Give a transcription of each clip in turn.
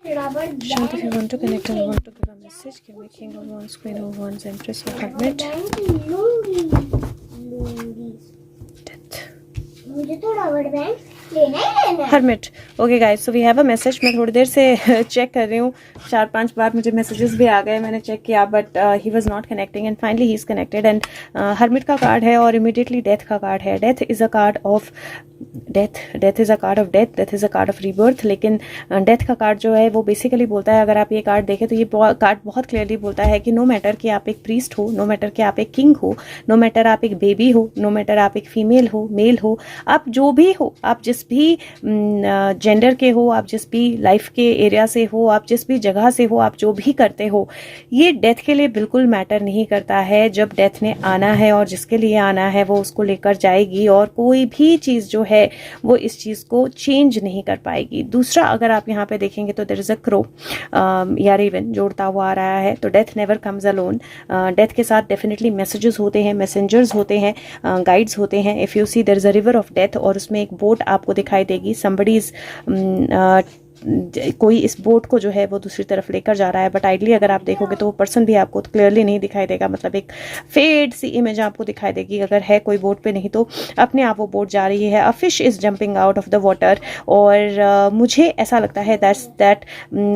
Shout if you want to connect and want to give a message. Give me king of wands, queen of wands, empress or hermit. Death. मुझे तो रबड़ band लेना ही लेना है। Hermit. Okay guys, so we have a message. मैं थोड़ी देर से check कर रही हूँ, 4-5 बार मुझे messages भी आ गए, मैंने चेक किया, but he was not connecting and finally he is connected and Hermit का कार्ड है और immediately death का कार्ड है. Death is a card of death is a card of death, death is a card of rebirth. लेकिन death का card जो है वो बेसिकली बोलता है, अगर आप ये कार्ड देखें तो ये कार्ड बहुत क्लियरली बोलता है कि नो मैटर कि आप एक प्रीस्ट हो, नो मैटर कि आप एक किंग हो, नो मैटर आप एक बेबी हो, नो मैटर आप एक फीमेल हो, मेल हो, आप जो भी हो, आप जिस भी जेंडर के हो, आप जिस भी लाइफ के एरिया से हो, आप जिस भी जगह से हो, आप जो भी करते हो, ये डेथ के लिए बिल्कुल मैटर नहीं करता है. जब डेथ ने आना है और जिसके लिए आना है वो उसको लेकर जाएगी और कोई भी चीज़ जो है वो इस चीज़ को चेंज नहीं कर पाएगी. दूसरा, अगर आप यहाँ पे देखेंगे तो देयर इज अ क्रो या रेवन जोड़ता हुआ आ रहा है. तो death never comes alone. Death के साथ डेफिनेटली मैसेजेस होते हैं, मैसेंजर्स होते हैं, गाइड्स होते हैं. If you see there is a river of death और उसमें एक बोट आपको दिखाई देगी. समबडी इज कोई इस बोट को जो है वो दूसरी तरफ लेकर जा रहा है, बट आइडली अगर आप देखोगे तो वो पर्सन भी आपको क्लियरली नहीं दिखाई देगा. मतलब एक फेड सी इमेज आपको दिखाई देगी. अगर है कोई बोट पे, नहीं तो अपने आप वो बोट जा रही है. A fish is jumping out of the water और मुझे ऐसा लगता है दैट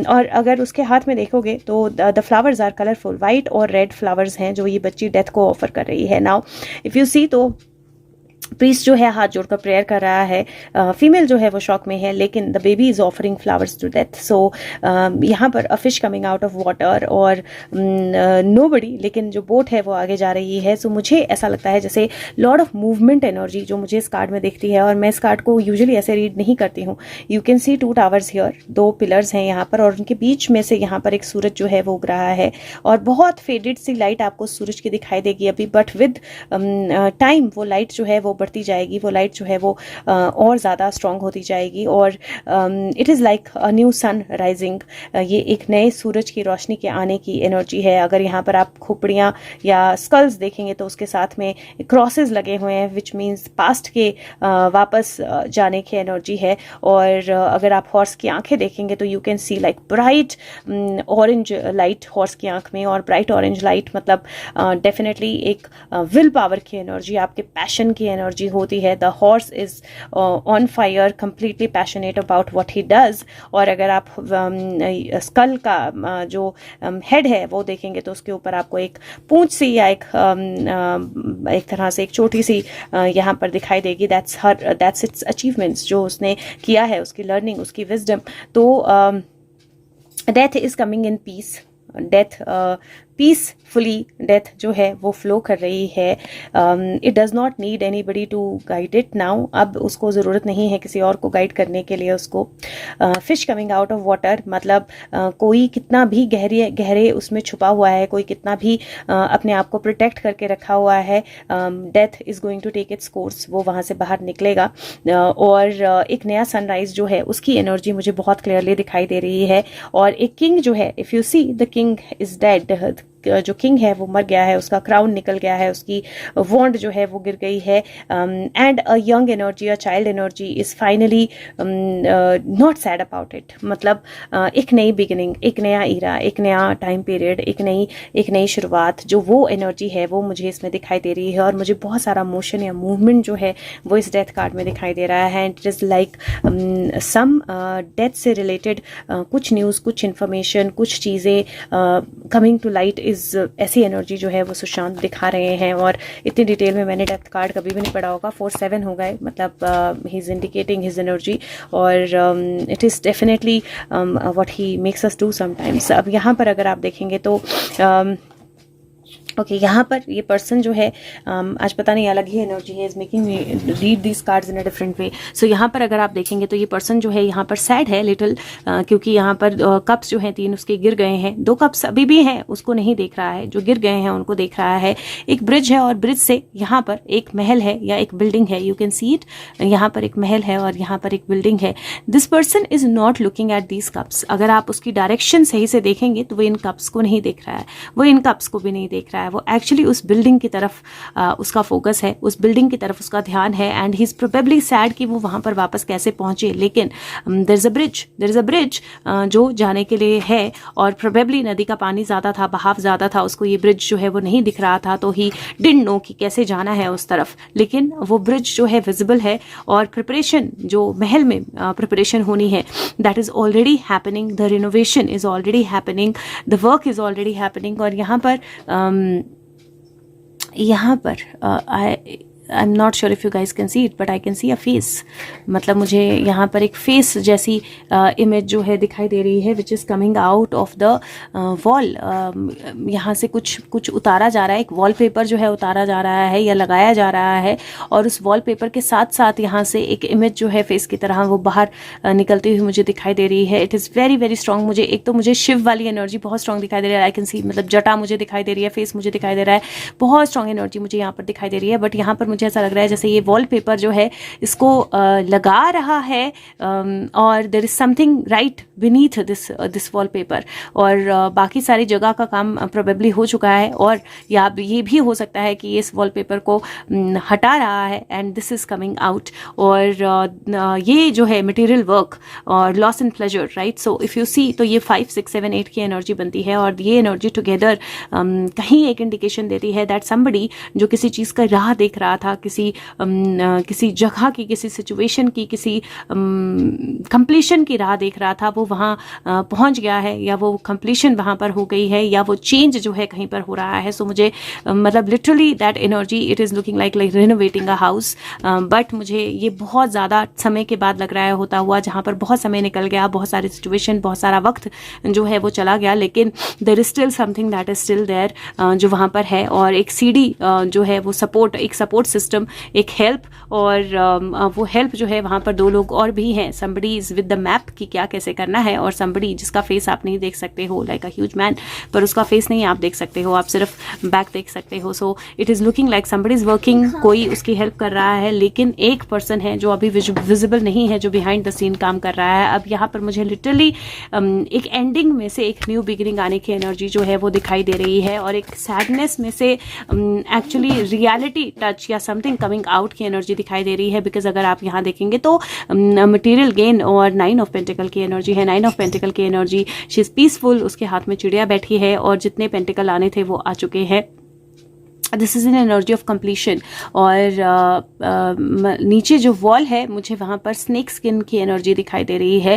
और अगर उसके हाथ में देखोगे तो the flowers are colourful. White और रेड फ्लावर्स हैं जो ये बच्ची डेथ को ऑफर कर रही है. नाउ इफ़ यू सी तो प्रीस्ट जो है हाथ जोड़कर प्रेयर कर रहा है. फीमेल जो है वो शॉक में है, लेकिन the baby is offering flowers to death. So यहाँ पर a fish coming out of water और नोबडी, लेकिन जो बोट है वो आगे जा रही है. सो मुझे ऐसा लगता है जैसे लॉर्ड ऑफ मूवमेंट एनर्जी जो मुझे इस कार्ड में दिखती है, और मैं इस कार्ड को यूजुअली ऐसे रीड नहीं करती हूँ. You can see 2 towers here, 2 pillars हैं यहाँ पर और उनके बीच में से यहाँ पर एक सूरज जो है वो उग रहा है और बहुत फेडेड सी लाइट आपको सूरज की दिखाई देगी अभी, बट विद टाइम वो लाइट जो है वो बढ़ती जाएगी. वो लाइट जो है वो और ज़्यादा स्ट्रॉन्ग होती जाएगी और it is like a new sun rising. ये एक नए सूरज की रोशनी के आने की एनर्जी है. अगर यहाँ पर आप खोपड़ियाँ या स्कल्स देखेंगे तो उसके साथ में क्रॉसेस लगे हुए हैं, विच मीन्स पास्ट के वापस जाने की एनर्जी है. और अगर आप हॉर्स की आंखें देखेंगे तो you can see like bright orange light horse की आंख में, और ब्राइट ऑरेंज लाइट मतलब डेफिनेटली एक विल पावर की एनर्जी, आपके पैशन की एनर्जी होती है. The horse is on fire, completely passionate about what he does. और अगर आप स्कल का जो हेड है वो देखेंगे तो उसके ऊपर आपको एक पूंछ सी या एक तरह से एक छोटी सी यहाँ पर दिखाई देगी. दैट्स इट्स अचीवमेंट्स जो उसने किया है, उसकी लर्निंग, उसकी विजडम. तो death is coming in peace. Death peacefully death जो है वो फ्लो कर रही है. It does not need anybody to guide it now. अब उसको ज़रूरत नहीं है किसी और को गाइड करने के लिए उसको. Fish coming out of water मतलब कोई कितना भी गहरे उसमें छुपा हुआ है, कोई कितना भी अपने आप को प्रोटेक्ट करके रखा हुआ है, death is going to take its course. वो वहाँ से बाहर निकलेगा और एक नया सनराइज जो है उसकी एनर्जी मुझे बहुत क्लियरली दिखाई दे रही है. और एक किंग जो है, if you see the king is dead. जो किंग है वो मर गया है, उसका क्राउन निकल गया है, उसकी वॉन्ड जो है वो गिर गई है. And a young energy, a child energy is finally not sad about it. मतलब एक नई बिगिनिंग, एक नया ईरा, एक नया टाइम पीरियड, एक नई शुरुआत, जो वो एनर्जी है वो मुझे इसमें दिखाई दे रही है. और मुझे बहुत सारा मोशन या मूवमेंट जो है वो इस डेथ कार्ड में दिखाई दे रहा है. It is like some death से रिलेटेड कुछ न्यूज़, कुछ इन्फॉर्मेशन, कुछ चीज़ें कमिंग टू लाइट. ऐसी एनर्जी जो है वो सुशांत दिखा रहे हैं. और इतनी डिटेल में मैंने डेप्थ कार्ड कभी भी नहीं पढ़ा होगा. 4-7 हो गए, मतलब he is indicating his energy. और it is definitely what he makes us do sometimes. अब यहाँ पर अगर आप देखेंगे तो ओके, यहाँ पर ये पर्सन जो है आज पता नहीं अलग ही एनर्जी है, is making me read this cards in a different way. So यहाँ पर अगर आप देखेंगे तो ये पर्सन जो है यहाँ पर सैड है लिटिल, क्योंकि यहाँ पर कप्स जो हैं 3 उसके गिर गए हैं. 2 कप्स अभी भी हैं, उसको नहीं देख रहा है, जो गिर गए हैं उनको देख रहा है. एक ब्रिज है और ब्रिज से यहाँ पर एक महल है या एक बिल्डिंग है. You can see it. यहाँ पर एक महल है और यहाँ पर एक बिल्डिंग है. This person is not looking at these cups. अगर आप उसकी डायरेक्शन सही से देखेंगे तो वो इन कप्स को नहीं देख रहा है, वो इन कप्स को भी नहीं देख रहा है, वो एक्चुअली उस बिल्डिंग की तरफ उसका फोकस है, उस बिल्डिंग की तरफ उसका ध्यान है and he is probably sad कि वो वहाँ पर वापस कैसे पहुँचे। लेकिन देयर इज़ अ ब्रिज जो जाने के लिए है और प्रोबेबली नदी का पानी ज़्यादा था, बहाव ज़्यादा था, उसको ये ब्रिज जो है वो नहीं दिख रहा था, तो ही डिडंट नो कि कैसे जाना है उस तरफ। लेकिन वो ब्रिज जो है विजिबल है और प्रिपरेशन जो महल में प्रिपरेशन होनी है that is already happening, the renovation is already happening, the work is already happening. और यहाँ पर I am not sure if you guys can see it but I can C a face. मतलब मुझे यहाँ पर एक फेस जैसी image जो है दिखाई दे रही है which is coming out of the wall. यहाँ से कुछ उतारा जा रहा है, एक वॉलपेपर जो है उतारा जा रहा है या लगाया जा रहा है और उस वॉलपेपर के साथ साथ यहाँ से एक इमेज जो है फेस की तरह वो बाहर निकलती हुई मुझे दिखाई दे रही है। It is very very strong. मुझे एक तो मुझे शिव वाली एनर्जी बहुत स्ट्रॉन्ग दिखाई दे रही है, आई कैन सी, मतलब जटा मुझे दिखाई दे रही है, फेस मुझे दिखाई दे रहा है, बहुत स्ट्रॉन्ग एनर्जी मुझे यहाँ पर दिखाई दे रही है। बट यहाँ पर मुझे ऐसा लग रहा है जैसे ये वॉलपेपर जो है इसको लगा रहा है और there is something right beneath this wallpaper और बाकी सारी जगह का काम प्रोबेबली हो चुका है और या ये भी हो सकता है कि इस वॉलपेपर को हटा रहा है and this is coming out. और ये जो है मटेरियल वर्क और loss and pleasure, right. So if you see तो ये 5, 6, 7, 8 की एनर्जी बनती है और ये एनर्जी टुगेदर कहीं एक इंडिकेशन देती है दैट समबडी जो किसी चीज़ का राह देख रहा था, किसी जगह की, किसी सिचुएशन की, किसी कंप्लीशन की राह देख रहा था, वो वहाँ पहुँच गया है या वो कंप्लीशन वहाँ पर हो गई है या वो चेंज जो है कहीं पर हो रहा है। सो मुझे मतलब literally that energy it is looking like renovating a house. But मुझे ये बहुत ज़्यादा समय के बाद लग रहा है होता हुआ, जहाँ पर बहुत समय निकल गया, बहुत सारी सिचुएशन, बहुत सारा वक्त जो है वो चला गया, लेकिन there is still something that is still there जो वहाँ पर है। और एक सीढ़ी जो है वो सपोर्ट, एक सपोर्ट सिस्टम, एक हेल्प, और वो हेल्प जो है वहाँ पर 2 लोग और भी हैं। Somebody is with the map कि क्या कैसे करना है, और समबडी जिसका फेस आप नहीं देख सकते हो, लाइक अ ह्यूज मैन, पर उसका फेस नहीं आप देख सकते हो, आप सिर्फ बैक देख सकते हो। सो it is looking like somebody is working, कोई उसकी हेल्प कर रहा है, लेकिन एक पर्सन है जो अभी विजिबल नहीं है, जो बिहाइंड द सीन काम कर रहा है। अब यहाँ पर मुझे लिटरली एक एंडिंग में से एक न्यू बिगिनिंग आने की एनर्जी जो है वो दिखाई दे रही है और एक सैडनेस में से एक्चुअली रियलिटी टच या समथिंग कमिंग आउट की एनर्जी दिखाई दे रही है। बिकॉज अगर आप यहाँ देखेंगे तो मटेरियल गेन और 9 ऑफ पेंटिकल की एनर्जी है। 9 ऑफ पेंटिकल की एनर्जी, शी इज पीसफुल, उसके हाथ में चिड़िया बैठी है और जितने पेंटिकल आने थे वो आ चुके हैं। This is an energy of completion. और नीचे जो वॉल है मुझे वहाँ पर स्नेक स्किन की एनर्जी दिखाई दे रही है।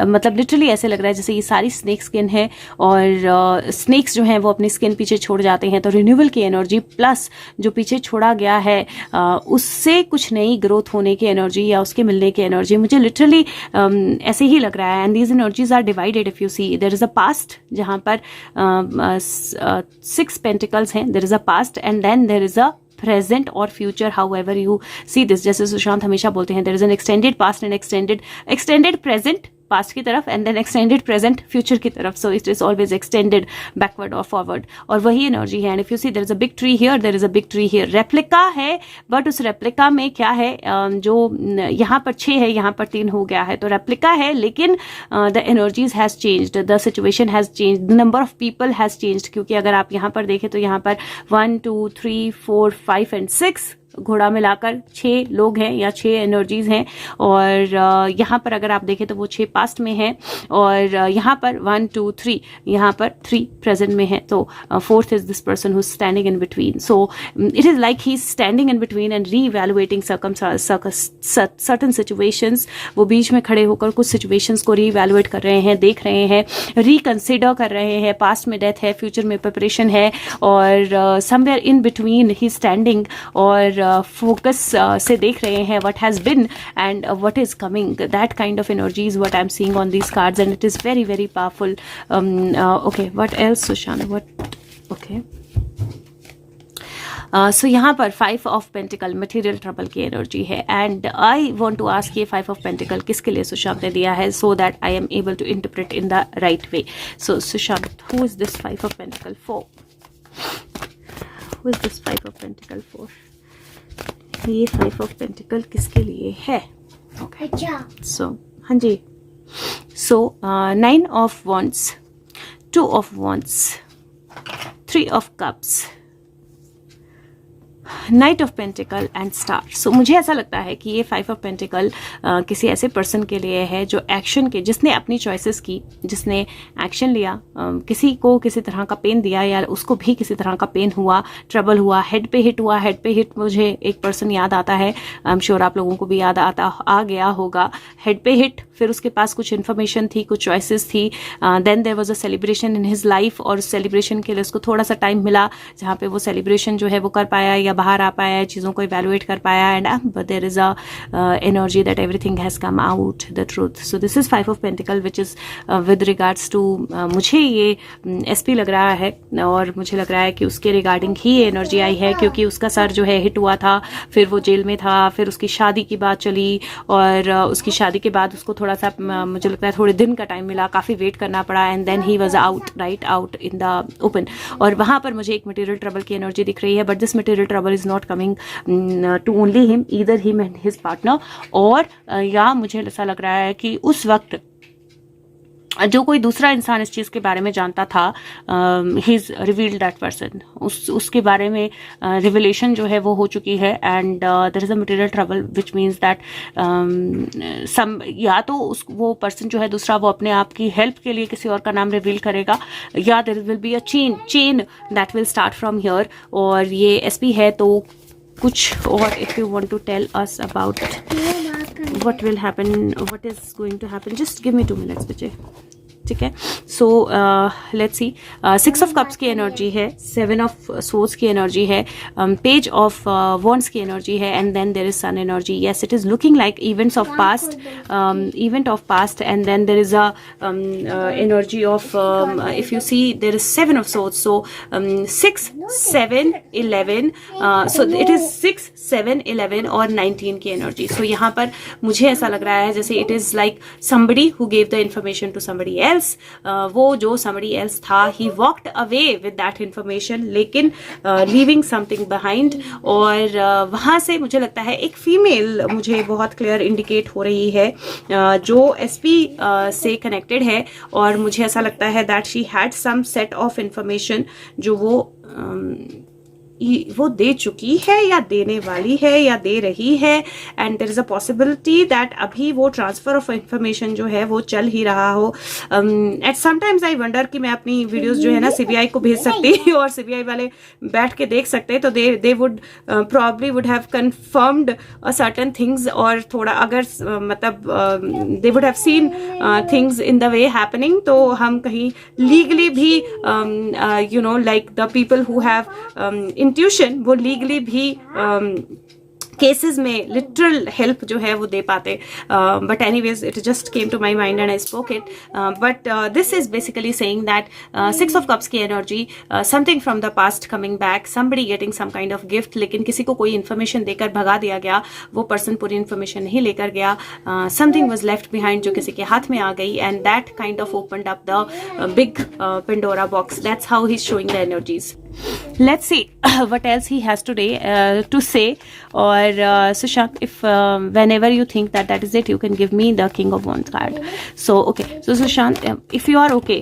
मतलब लिटरली ऐसे लग रहा है जैसे ये सारी स्नेक स्किन है और स्नेक्स जो हैं वो अपनी स्किन पीछे छोड़ जाते हैं, तो रिन्यूअल की एनर्जी प्लस जो पीछे छोड़ा गया है उससे कुछ नई ग्रोथ होने की एनर्जी या उसके मिलने की एनर्जी मुझे लिटरली ऐसे ही लग रहा है। And these energies are divided. If you see there is a past जहाँ पर 6 पेंटिकल्स हैं, there is a past and then there is a present or future, however you see this। जैसे सुशांत हमेशा बोलते हैं there is an extended past and extended present, past की तरफ, and then extended present future की तरफ। So it is always extended backward और forward, और वही एनर्जी है। And if you see there is a big tree here, there is a big tree here. Replica है, but उस replica में क्या है, जो यहाँ पर 6 है, यहाँ पर 3 हो गया है, तो रेप्लिका है, लेकिन the energies has changed, the situation has changed, the number of people has changed. क्योंकि अगर आप यहाँ पर देखें तो यहाँ पर 1, 2, 3, 4, 5 एंड 6 घोड़ा मिलाकर 6 लोग हैं या 6 एनर्जीज हैं। और यहाँ पर अगर आप देखें तो वो 6 पास्ट में हैं और यहाँ पर 1, 2, 3, यहाँ पर 3 प्रेजेंट में है। तो 4th is this person who is standing in between. So it is like he is standing in between and revaluating certain situations. वो बीच में खड़े होकर कुछ सिचुएशंस को रीवैल्युएट कर रहे हैं, देख रहे हैं, रिकंसिडर कर रहे हैं। पास्ट में डेथ है, फ्यूचर में प्रिपरेशन है, और somewhere in between he standing और फोकस से देख रहे हैं what has been and what is coming. That kind of energy is what I'm seeing on these cards and it is very very powerful. Okay, what else, Sushant? What? Okay. So यहाँ पर 5 of pentacle material trouble की energy है। And I want to ask ये 5 of pentacle किसके लिए सुशांत ने दिया है, so that I am able to interpret in the right way. So Sushant, who is this 5 of pentacle for? Who is this 5 of pentacle for? ये 5 of pentacle किसके लिए है? ओके, सो हाँ जी, so 9 of wands, 2 of wands, 3 of Cups, knight of pentacle and star. So मुझे ऐसा लगता है कि ये 5 ऑफ पेंटिकल किसी ऐसे पर्सन के लिए है जो एक्शन के, जिसने अपनी चॉइसेस की, जिसने एक्शन लिया, किसी को किसी तरह का पेन दिया या उसको भी किसी तरह का पेन हुआ, ट्रबल हुआ, हेड पे हिट हुआ। हेड पे हिट मुझे एक पर्सन याद आता है, आई एम श्योर आप लोगों को भी याद आ गया होगा। हेड पे हिट, फिर उसके पास कुछ इन्फॉर्मेशन थी, कुछ चॉइसेस थी, then there was a celebration in his life, और सेलिब्रेशन के लिए उसको थोड़ा सा टाइम मिला जहाँ पे वो सेलिब्रेशन जो है वो कर पाया या बाहर आ पाया, चीज़ों को इवेलुएट कर पाया। And there is a energy that everything has come out the truth. So this is 5 of pentacle which is with regards to, मुझे ये एसपी लग रहा है और मुझे लग रहा है कि उसके रिगार्डिंग ही ये एनर्जी आई है, क्योंकि उसका सर जो है हिट हुआ था, फिर वो जेल में था, फिर उसकी शादी की बात चली, और उसकी शादी के बाद उसको थोड़ा सा मुझे लगता है थोड़े दिन का टाइम मिला, काफ़ी वेट करना पड़ा, and then he was out, right out in the open. और वहाँ पर मुझे एक मटेरियल ट्रबल की एनर्जी दिख रही है, but this material trouble is not coming to only him, either him and his partner. और या मुझे ऐसा लग रहा है कि उस वक्त जो कोई दूसरा इंसान इस चीज़ के बारे में जानता था, he is revealed that person, उसके बारे में रिविलेशन जो है वो हो चुकी है। And there is a material trouble which means that some, या तो वो पर्सन जो है दूसरा वो अपने आप की हेल्प के लिए किसी और का नाम रिवील करेगा, या there will be a chain that will start from here. और ये एसपी है तो कुछ और, if you want to tell us about what will happen, what is going to happen, just give me 2 minutes बच्चे, ठीक है। So let's see, 6 of cups की एनर्जी है, 7 ऑफ सोर्ड्स की एनर्जी है, पेज ऑफ वॉन्ड्स की energy है, and then there is sun energy. Yes, it is looking like events of past, event of past, and then there is a energy of, if you see there is 7 of swords, so 6, 7, 11, so it is 6, 7, 11 और 19 की energy. सो यहाँ पर मुझे ऐसा लग रहा है जैसे it is like somebody who gave the information to somebody else, वो जो somebody else था, he walked away with that information, लेकिन leaving something behind। और वहाँ से मुझे लगता है एक फीमेल मुझे बहुत क्लियर इंडिकेट हो रही है, जो एसपी से कनेक्टेड है, और मुझे ऐसा लगता है that she had some set of information जो वो दे चुकी है या देने वाली है या दे रही है। And there is a possibility that अभी वो ट्रांसफर ऑफ इंफॉर्मेशन जो है वो चल ही रहा हो। एट समटाइम्स आई वंडर कि मैं अपनी वीडियोस जो है ना सीबीआई को भेज सकती और सीबीआई वाले बैठ के देख सकते, तो they would probably would have confirmed certain things, और थोड़ा अगर मतलब they would have seen things in the way happening, तो हम कहीं लीगली भी you know like the people who have intuition, वो लीगली भी केसेस में लिटरल हेल्प जो है वो दे पाते। But anyways it just came to my mind and I spoke it. But this is basically saying that 6 of cups की energy, something from the past coming back, somebody getting some kind of gift, लेकिन किसी को कोई information देकर भगा दिया गया, वो पर्सन पूरी इन्फॉर्मेशन नहीं लेकर गया, समथिंग वॉज लेफ्ट बिहाइंड जो किसी के हाथ में आ गई, and that kind of opened up the big Pandora box. That's how he is showing the energies. Let's see what else he has today to say. Or Sushant, if whenever you think that that is it, you can give me the King of Wands card. So okay, so Sushant, if you are okay,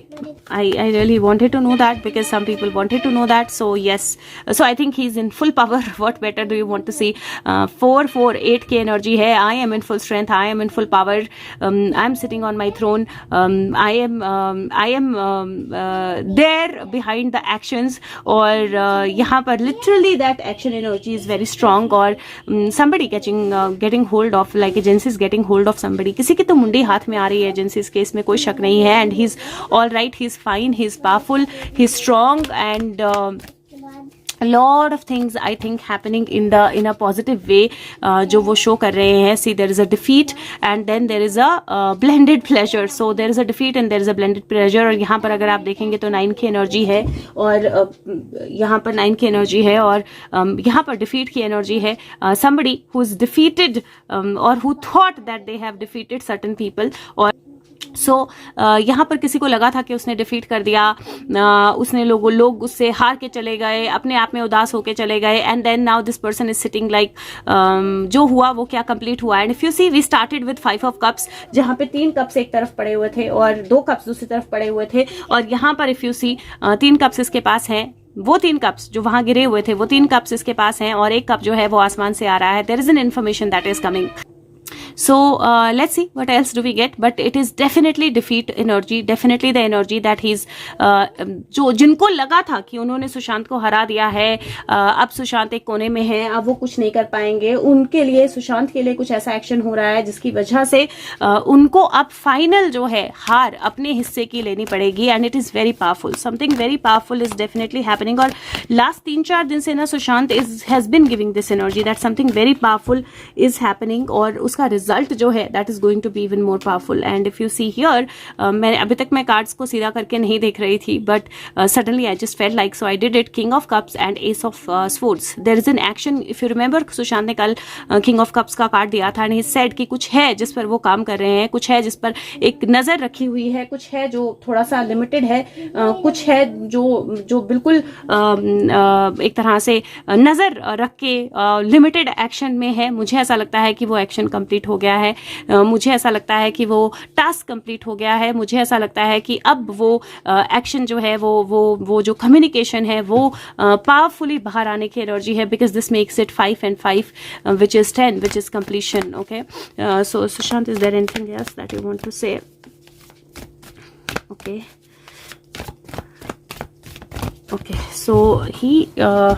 I really wanted to know that, because some people wanted to know that. So yes, so I think he's in full power. What better do you want to see? 4, 4, 8 की energy है. I am in full strength. I am in full power. I am sitting on my throne. I am there behind the actions. और यहाँ पर literally that action energy is very strong, और somebody getting hold of, like agencies getting hold of somebody, किसी की तो मुंडी हाथ में आ रही है एजेंसीज के, इसमें कोई शक नहीं है। And he is all right, he is fine, he is powerful, he is strong, and a lot of things I think happening in a positive way जो वो show कर रहे हैं। See, there is a defeat and then there is a blended pleasure. So there is a defeat and there is a blended pleasure. और यहाँ पर अगर आप देखेंगे तो 9 की एनर्जी है, और यहाँ पर 9 की एनर्जी है, और यहाँ पर defeat की एनर्जी है। Somebody who is defeated or who thought that they have defeated certain people, और यहाँ पर किसी को लगा था कि उसने डिफीट कर दिया, उसने लोग उससे हार के चले गए, अपने आप में उदास होके चले गए, and then now this person is sitting like जो हुआ वो क्या कंप्लीट हुआ। And if you see, we started with 5 of cups, जहाँ पे 3 कप्स एक तरफ पड़े हुए थे और 2 कप्स दूसरी तरफ पड़े हुए थे, और यहाँ पर इफ यू सी 3 कप्स इसके पास है, वो 3 कप्स जो वहां गिरे हुए थे, वो 3 कप्स इसके पास हैं और एक कप जो है वो आसमान से आ रहा है. There is an information that is coming. So let's see what else do we get, but it is definitely defeat energy, definitely the energy that he's जो जिनको लगा था कि उन्होंने सुशांत को हरा दिया है, अब सुशांत एक कोने में है, अब वो कुछ नहीं कर पाएंगे, उनके लिए, सुशांत के लिए कुछ ऐसा एक्शन हो रहा है जिसकी वजह से उनको अब फाइनल जो है हार अपने हिस्से की लेनी पड़ेगी. And it is very powerful, something very powerful is definitely happening. और लास्ट 3-4 दिन से ना Sushant has been giving this energy that something very powerful is happening, और उसका रिजल्ट जो है that is going to be even more powerful. And if you see here, मैं अभी तक मैं कार्ड्स को सीधा करके नहीं देख रही थी, but suddenly I just felt like, so I did it. King of cups and ace of swords. There is an action. If you remember, Sushant ने कल किंग ऑफ कप्स का कार्ड दिया था एंड ही सेड कि कुछ है जिस पर वो काम कर रहे हैं, कुछ है जिस पर एक नजर रखी हुई है, कुछ है जो थोड़ा सा लिमिटेड है, कुछ है जो बिल्कुल एक तरह से नजर रख के लिमिटेड एक्शन में है. मुझे ऐसा लगता है कि वो एक्शन कंप्लीट हो गया है. मुझे ऐसा लगता है कि वो टास्क कंप्लीट हो गया है. मुझे ऐसा लगता है कि अब वो एक्शन जो है वो जो कम्युनिकेशन है वो पावरफुली बाहर आने की एनर्जी है, because this makes it 5 and 5 which is 10, which is completion. Okay, so Sushant, is there anything else that you want to say? Okay, so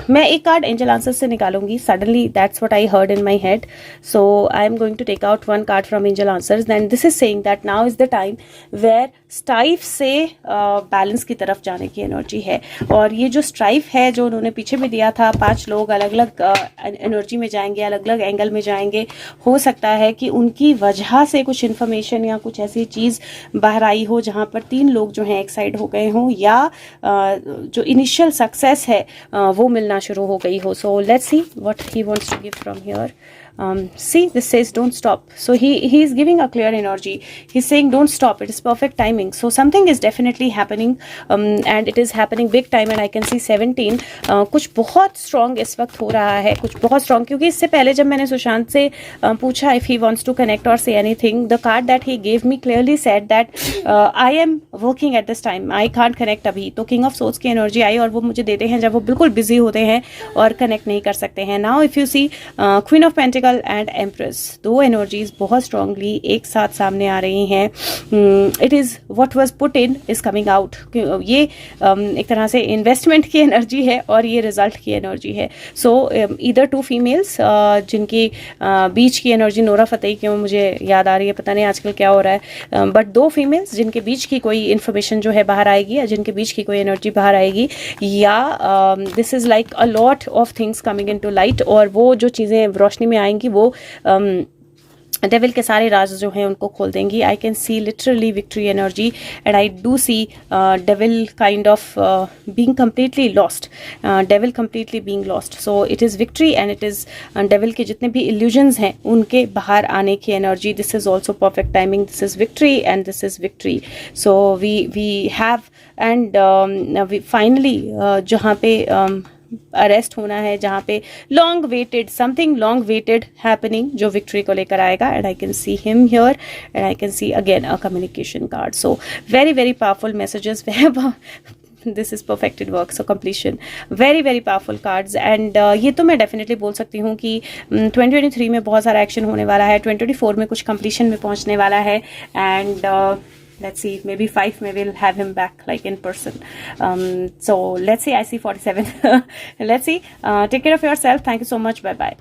मैं एक कार्ड एंजल आंसर से निकालूंगी. Suddenly that's what I heard in my head, so I am going to take out one card from angel answers. And this is saying that now is the time where strife से balance की तरफ जाने की energy है. और ये जो strife है जो उन्होंने पीछे में दिया था, 5 लोग अलग अलग एनर्जी में जाएंगे, अलग अलग एंगल में जाएंगे. हो सकता है कि उनकी वजह से कुछ इन्फॉर्मेशन या कुछ ऐसी चीज़ बाहर आई हो जहाँ पर 3 लोग जो हैं एक साइड हो गए हों, या जो इनिशियल सक्सेस है वो मिलना शुरू हो गई हो. So let's see what he wants to give from here. See, this says don't stop. So he is giving a clear energy. He's saying don't stop. It is perfect timing. So something is definitely happening, and it is happening big time. And I can see 17. कुछ बहुत strong इस वक्त हो रहा है, कुछ बहुत strong. क्योंकि इससे पहले जब मैंने सुशांत से पूछा if he wants to connect or say anything, the card that he gave me clearly said that I am working at this time. I can't connect अभी. तो King of Swords की energy आई और वो मुझे देते हैं जब वो बिल्कुल busy होते हैं और connect नहीं कर सकते हैं. Now if you see Queen of Pentacles and empress, 2 energies बहुत स्ट्रांगली एक साथ सामने आ रही हैं. It is what was put in is coming out. ये एक तरह से इन्वेस्टमेंट की एनर्जी है और ये रिजल्ट की एनर्जी है. सो ईदर 2 फीमेल्स जिनकी बीच की एनर्जी, नोरा फतेही क्यों मुझे याद आ रही है, पता नहीं आजकल क्या हो रहा है, बट 2 फीमेल्स जिनके बीच की कोई इन्फॉर्मेशन जो है बाहर आएगी, या जिनके बीच की कोई एनर्जी बाहर आएगी, या this is like a lot of things coming into light. और वो जो चीज़ें रोशनी में आएंगी वो डेविल के सारे राज जो हैं उनको खोल देंगी. I can see literally victory energy and I do see devil kind of being completely lost, devil completely being lost. So it is victory and it is devil के जितने भी इल्यूजन्स हैं उनके बाहर आने की energy. This is also perfect timing. This is victory and this is victory. So we have and finally जहाँ पे अरेस्ट होना है, जहाँ पे long waited, something long weighted happening जो विक्ट्री को लेकर आएगा. And I can see him here and I can see again a communication card. So very very powerful messages. This is perfected work, so completion, very very powerful cards. And ये तो मैं definitely बोल सकती हूँ कि 2023 में बहुत सारा एक्शन होने वाला है, 2024 में कुछ कंप्लीशन में पहुँचने वाला है. And let's see, maybe 5 may we'll have him back like in person. So let's see, I see 47. Let's see. Take care of yourself. Thank you so much. Bye bye.